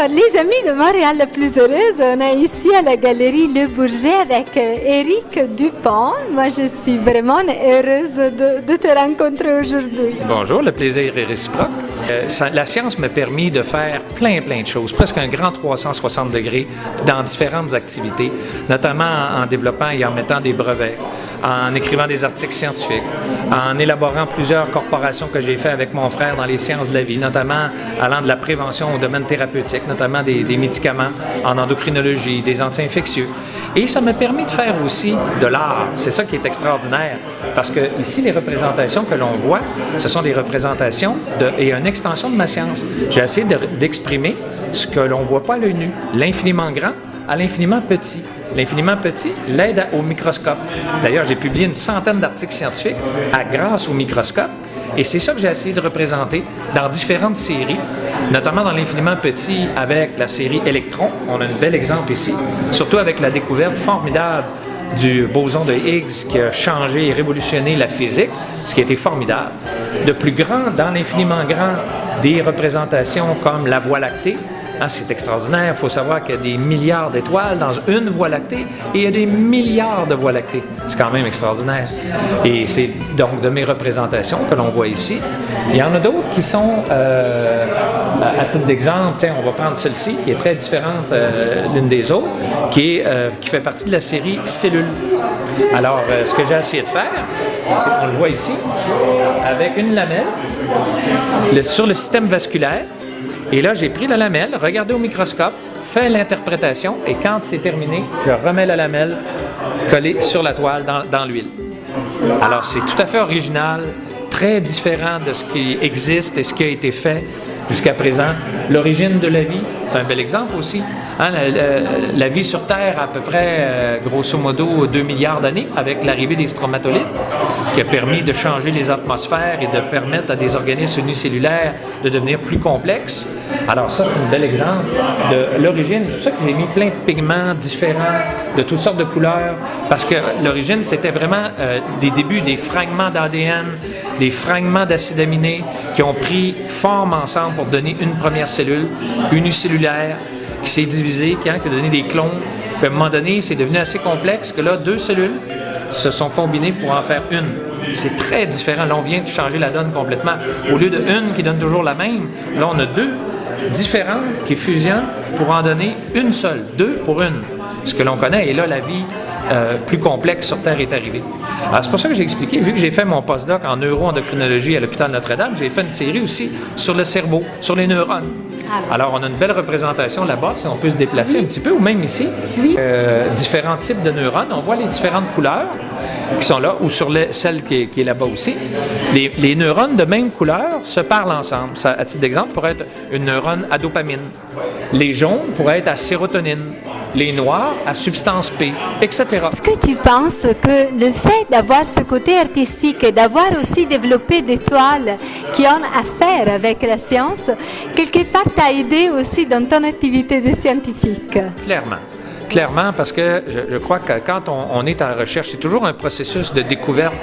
Alors, les amis de Montréal la plus heureuse, on est ici à la galerie Le Bourget avec Éric Dupont. Moi, je suis vraiment heureuse de te rencontrer aujourd'hui. Bonjour, le plaisir est réciproque. La science m'a permis de faire plein de choses, presque un grand 360 degrés dans différentes activités, notamment en développant et en mettant des brevets, en écrivant des articles scientifiques, en élaborant plusieurs corporations que j'ai fait avec mon frère dans les sciences de la vie, notamment allant de la prévention au domaine thérapeutique, notamment des médicaments en endocrinologie, des anti-infectieux. Et ça m'a permis de faire aussi de l'art. C'est ça qui est extraordinaire, parce que ici, les représentations que l'on voit, ce sont des représentations et une extension de ma science. J'ai essayé d'exprimer ce que l'on ne voit pas à l'œil nu, l'infiniment grand à l'infiniment petit. L'infiniment petit l'aide au microscope. D'ailleurs, j'ai publié une centaine d'articles scientifiques grâce au microscope, et c'est ça que j'ai essayé de représenter dans différentes séries, notamment dans l'infiniment petit avec la série Électron. On a un bel exemple ici, surtout avec la découverte formidable du boson de Higgs qui a changé et révolutionné la physique, ce qui a été formidable. De plus grand, dans l'infiniment grand, des représentations comme la Voie lactée. C'est extraordinaire. Il faut savoir qu'il y a des milliards d'étoiles dans une Voie lactée et il y a des milliards de Voies lactées. C'est quand même extraordinaire. Et c'est donc de mes représentations que l'on voit ici. Il y en a d'autres qui sont, à titre d'exemple, on va prendre celle-ci, qui est très différente l'une des autres, qui fait partie de la série Cellules. Alors, ce que j'ai essayé de faire, on le voit ici, avec une lamelle sur le système vasculaire. Et là, j'ai pris la lamelle, regardé au microscope, fait l'interprétation, et quand c'est terminé, je remets la lamelle collée sur la toile dans l'huile. Alors, c'est tout à fait original, très différent de ce qui existe et ce qui a été fait jusqu'à présent. L'origine de la vie, c'est un bel exemple aussi. La vie sur Terre, à peu près, grosso modo, 2 milliards d'années, avec l'arrivée des stromatolithes, qui a permis de changer les atmosphères et de permettre à des organismes unicellulaires de devenir plus complexes. Alors ça, c'est un bel exemple de l'origine. C'est pour ça que j'ai mis plein de pigments différents, de toutes sortes de couleurs, parce que l'origine, c'était vraiment des débuts, des fragments d'ADN, des fragments d'acides aminés qui ont pris forme ensemble pour donner une première cellule unicellulaire qui s'est divisée, qui a donné des clones. Puis à un moment donné, c'est devenu assez complexe que là, 2 cellules se sont combinées pour en faire une. C'est très différent. Là, on vient de changer la donne complètement. Au lieu de une qui donne toujours la même, là, on a 2 différentes qui fusionnent pour en donner une seule. 2 pour une. Ce que l'on connaît. Et là, la vie plus complexe sur Terre est arrivée. Alors, c'est pour ça que j'ai expliqué, vu que j'ai fait mon postdoc en neuroendocrinologie à l'hôpital Notre-Dame, j'ai fait une série aussi sur le cerveau, sur les neurones. Alors, on a une belle représentation là-bas, si on peut se déplacer un petit peu, ou même ici, différents types de neurones. On voit les différentes couleurs qui sont là, ou sur celle qui est là-bas aussi. Les neurones de même couleur se parlent ensemble. Ça, à titre d'exemple, pourrait être une neurone à dopamine. Les jaunes pourraient être à sérotonine. Les noirs à substance P, etc. Est-ce que tu penses que le fait d'avoir ce côté artistique et d'avoir aussi développé des toiles qui ont à faire avec la science, quelque part t'a aidé aussi dans ton activité de scientifique? Clairement, parce que je crois que quand on est en recherche, c'est toujours un processus de découverte,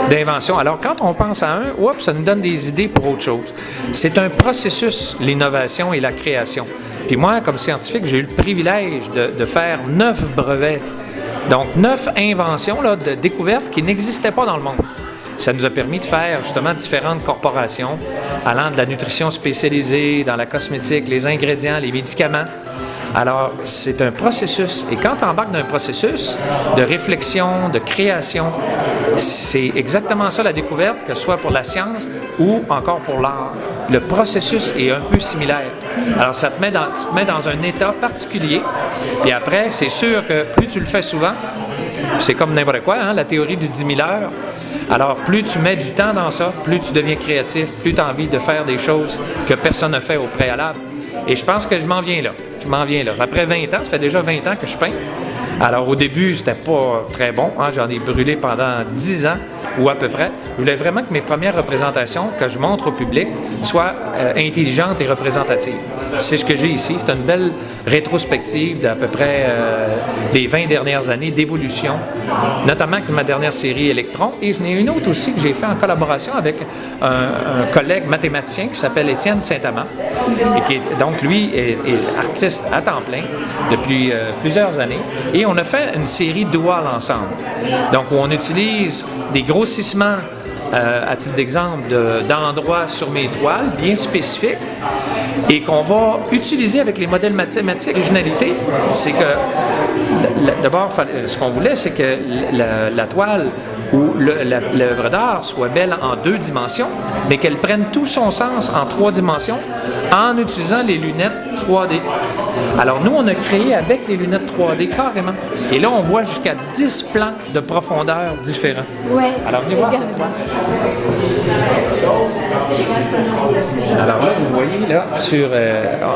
d'invention. Alors, quand on pense à ça nous donne des idées pour autre chose. C'est un processus, l'innovation et la création. Puis moi, comme scientifique, j'ai eu le privilège de faire 9 brevets. Donc, 9 inventions de découvertes qui n'existaient pas dans le monde. Ça nous a permis de faire justement différentes corporations allant de la nutrition spécialisée, dans la cosmétique, les ingrédients, les médicaments. Alors, c'est un processus. Et quand on embarque dans un processus de réflexion, de création, c'est exactement ça la découverte, que ce soit pour la science ou encore pour l'art. Le processus est un peu similaire. Alors, ça te met dans un état particulier. Puis après, c'est sûr que plus tu le fais souvent, c'est comme n'importe quoi, la théorie du 10 000 heures. Alors, plus tu mets du temps dans ça, plus tu deviens créatif, plus tu as envie de faire des choses que personne n'a fait au préalable. Et je pense que je m'en viens là. Après 20 ans, ça fait déjà 20 ans que je peins. Alors, au début, c'était pas très bon. J'en ai brûlé pendant 10 ans. ou à peu près. Je voulais vraiment que mes premières représentations que je montre au public soient intelligentes et représentatives. C'est ce que j'ai ici. C'est une belle rétrospective d'à peu près les 20 dernières années d'évolution, notamment avec ma dernière série Électron. Et j'en ai une autre aussi que j'ai fait en collaboration avec un collègue mathématicien qui s'appelle Étienne Saint-Amand. Et qui est, donc, lui est artiste à temps plein depuis plusieurs années. Et on a fait une série dual ensemble. Donc, où on utilise des grossissements, à titre d'exemple, d'endroits sur mes toiles bien spécifiques et qu'on va utiliser avec les modèles mathématiques. L'originalité, c'est que, d'abord, ce qu'on voulait, c'est que la toile ou l'œuvre d'art soit belle en 2 dimensions, mais qu'elle prenne tout son sens en 3 dimensions en utilisant les lunettes 3D. Alors nous, on a créé avec les lunettes 3D carrément. Et là, on voit jusqu'à 10 plans de profondeur différents. Ouais. Alors, venez voir cette toile. Alors là, vous voyez, là,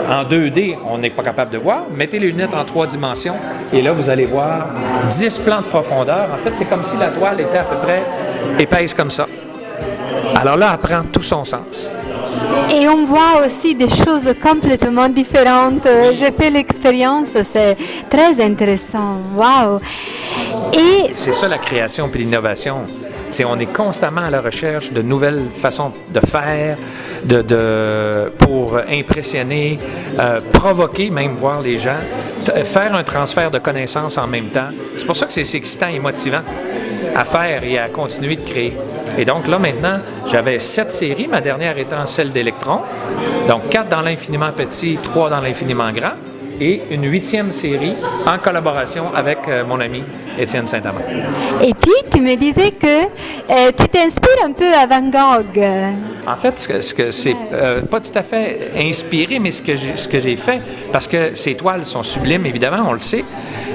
en 2D, on n'est pas capable de voir. Mettez les lunettes en 3 dimensions et là, vous allez voir 10 plans de profondeur. En fait, c'est comme si la toile était à peu près épaisse comme ça. Alors là, elle prend tout son sens. Et on voit aussi des choses complètement différentes. J'ai fait l'expérience, c'est très intéressant. Wow! Et c'est ça la création puis l'innovation. On est constamment à la recherche de nouvelles façons de faire, pour impressionner, provoquer même, voir les gens, faire un transfert de connaissances en même temps. C'est pour ça que c'est excitant et motivant à faire et à continuer de créer. Et donc là, maintenant, j'avais 7 séries, ma dernière étant celle d'Électron. Donc 4 dans l'infiniment petit, 3 dans l'infiniment grand. Et une 8e série en collaboration avec mon ami Étienne Saint-Amand. Et puis, tu me disais que tu t'inspires un peu à Van Gogh. En fait, ce que c'est pas tout à fait inspiré, mais ce que j'ai fait, parce que ces toiles sont sublimes, évidemment, on le sait,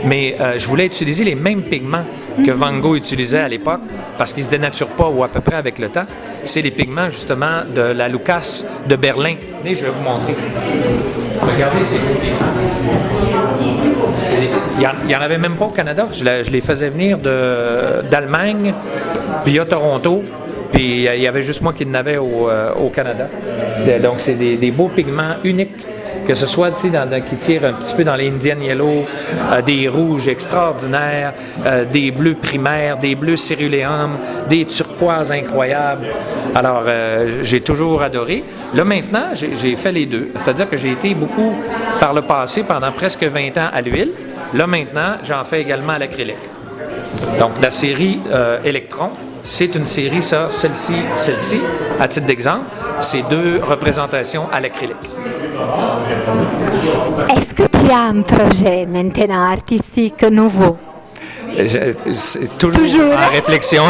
mais je voulais utiliser les mêmes pigments que Van Gogh utilisait à l'époque, parce qu'ils ne se dénaturent pas ou à peu près avec le temps. C'est les pigments, justement, de la Lucas de Berlin. Venez, je vais vous montrer. Regardez ces beaux pigments. Il n'y en avait même pas au Canada. Je les faisais venir d'Allemagne via Toronto. Puis il y avait juste moi qui en avais au Canada. Donc, c'est des beaux pigments uniques. Que ce soit qui tirent un petit peu dans les Indian Yellow, des rouges extraordinaires, des bleus primaires, des bleus céruléum, des turquoises incroyables. Alors, j'ai toujours adoré. Là, maintenant, j'ai fait les deux. C'est-à-dire que j'ai été beaucoup, par le passé, pendant presque 20 ans à l'huile. Là, maintenant, j'en fais également à l'acrylique. Donc, la série Électron, c'est une série, celle-ci, à titre d'exemple, c'est 2 représentations à l'acrylique. Est-ce que tu as un projet maintenant artistique nouveau? Toujours en réflexion.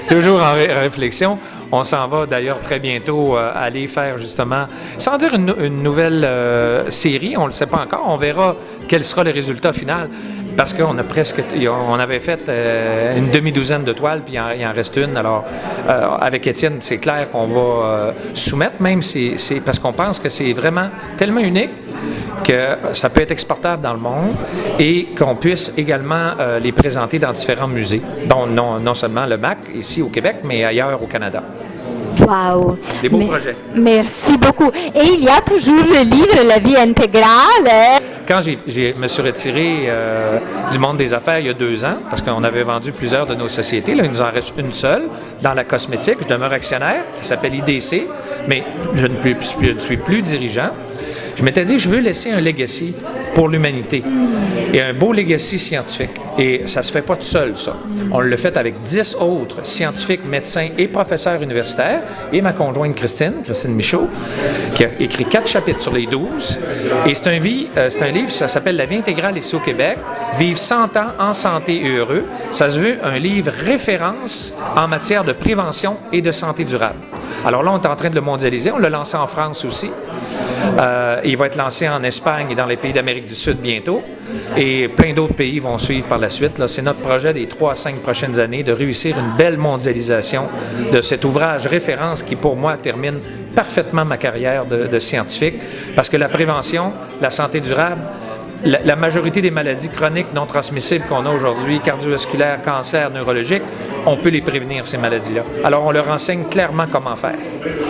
Toujours en réflexion. On s'en va d'ailleurs très bientôt aller faire justement, sans dire une nouvelle série, on ne le sait pas encore, on verra quel sera le résultat final. Parce qu'on avait fait une demi-douzaine de toiles, puis il en reste une. Alors, avec Étienne, c'est clair qu'on va soumettre, même c'est parce qu'on pense que c'est vraiment tellement unique que ça peut être exportable dans le monde et qu'on puisse également les présenter dans différents musées, dont non seulement le MAC, ici au Québec, mais ailleurs au Canada. Wow! Des beaux projets. Merci beaucoup. Et il y a toujours le livre La vie intégrale. Quand je me suis retiré du monde des affaires il y a 2 ans, parce qu'on avait vendu plusieurs de nos sociétés, là, il nous en reste une seule dans la cosmétique. Je demeure actionnaire, qui s'appelle IDC, mais je ne suis plus dirigeant. Je m'étais dit, je veux laisser un legacy pour l'humanité et un beau legacy scientifique. Et ça ne se fait pas tout seul, ça. On le fait avec 10 autres scientifiques, médecins et professeurs universitaires et ma conjointe Christine Michaud, qui a écrit 4 chapitres sur les 12. Et c'est un livre, ça s'appelle La vie intégrale ici au Québec, Vivre 100 ans en santé et heureux. Ça se veut un livre référence en matière de prévention et de santé durable. Alors là, on est en train de le mondialiser. On l'a lancé en France aussi. Il va être lancé en Espagne et dans les pays d'Amérique du Sud bientôt. Et plein d'autres pays vont suivre par la suite. Là, c'est notre projet des 3 à 5 prochaines années de réussir une belle mondialisation de cet ouvrage référence qui, pour moi, termine parfaitement ma carrière de scientifique. Parce que la prévention, la santé durable, la majorité des maladies chroniques non transmissibles qu'on a aujourd'hui, cardiovasculaires, cancers, neurologiques, on peut les prévenir, ces maladies-là. Alors, on leur enseigne clairement comment faire,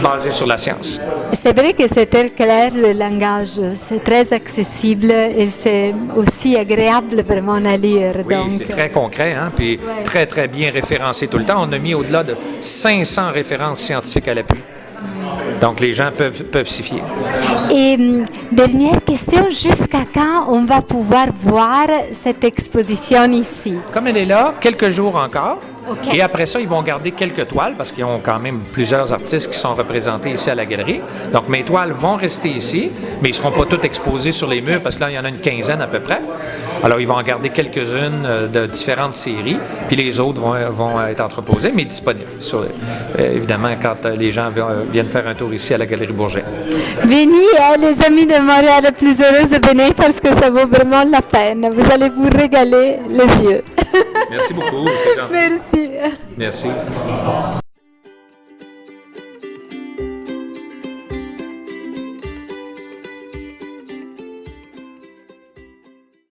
basé sur la science. C'est vrai que c'est très clair le langage, c'est très accessible et c'est aussi agréable vraiment à lire. Oui, donc. c'est très concret, hein, puis très, très bien référencé tout le temps. On a mis au-delà de 500 références scientifiques à l'appui. Donc, les gens peuvent s'y fier. Et dernière question, jusqu'à quand on va pouvoir voir cette exposition ici? Comme elle est là, quelques jours encore. OK. Et après ça, ils vont garder quelques toiles parce qu'ils ont quand même plusieurs artistes qui sont représentés ici à la galerie. Donc, mes toiles vont rester ici, mais ils ne seront pas toutes exposées sur les murs parce que là, il y en a une quinzaine à peu près. Alors, ils vont en garder quelques-unes de différentes séries, puis les autres vont être entreposées, mais disponibles, évidemment, quand les gens viennent faire un tour ici à la Galerie Bourget. Venez, les amis de Montréal, plus heureux de venir parce que ça vaut vraiment la peine. Vous allez vous régaler les yeux. Merci beaucoup, c'est gentil. Merci. Merci.